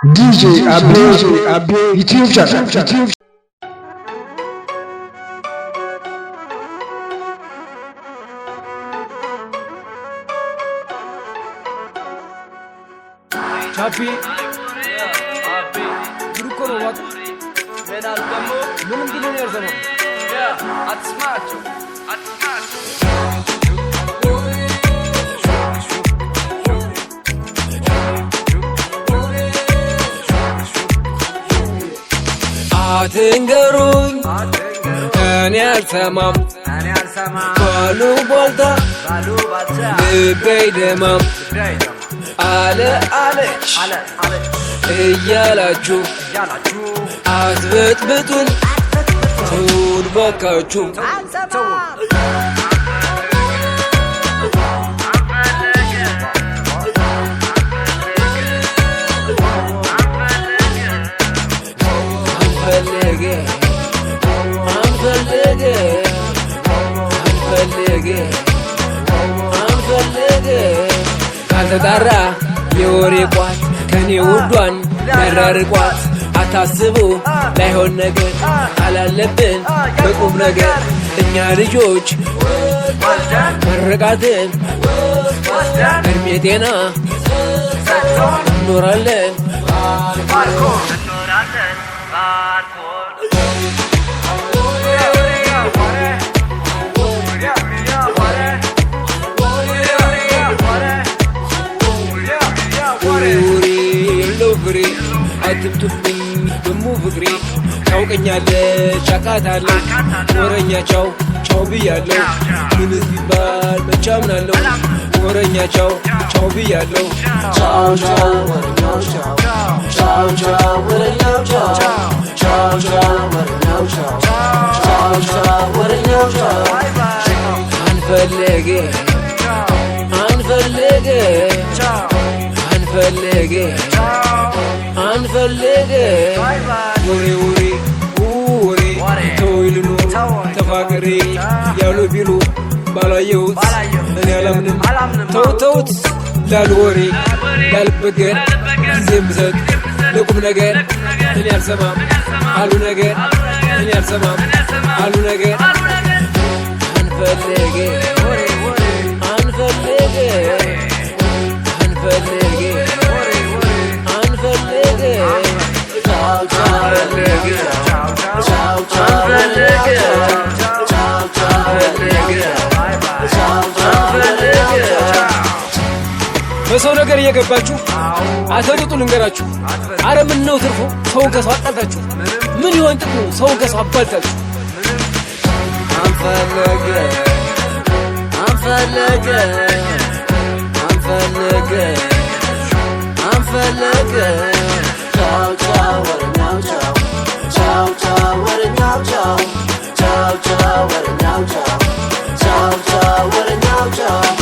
DJ Abe YouTube channel. Happy Gurukoro what? When I'll come home, millionaires are yeah, that's smart. Atengaroy, ani alsamam, balu bolda, bebeydemam, ale, yalachu, azvet betun, tur bakachu. ካልተጣራ የወሬ ቋት ከኔ ውዷን መራርቋት አታስቡ ላይሆን ነገር አላለብን በቁም ነገር እኛ ልጆች መረቃትን እድሜ ጤና እንኖራለን አትምቱብኝ ደሞ ፍቅሬ ታውቀኛለች አቃታለሁ ወረኛ ቻው ብያለሁ ምንስ ቢባል መቻምናለሁ ወረኛ ቻው ብያለሁ ቻው ወረኛው ቻው ወረኛው ቻው ወረኛው ቻው አንፈልጌ ወሬ ተወይልኑ ተፋቀሬ ያሉ ቢሉ ባላየሁት እኔ አላምንም ተውት ላሉ ወሬ ላልበገር ጊዜ ምሰጥ ለቁም ነገር እኔ አልሰማም አሉ ነገር እኔ አልሰማም አሉ ነገር አንፈልጌ በሰው ነገር እየገባችሁ አተጡጡ ልንገራችሁ አረ ምን ነው ትርፉ ሰውን ከሰው አጣልታችሁ ምን ይሆን ጥቅሙ ሰውን ከሰው አባልታችሁ አንፈልጌ ቻው ወረኛው ቻው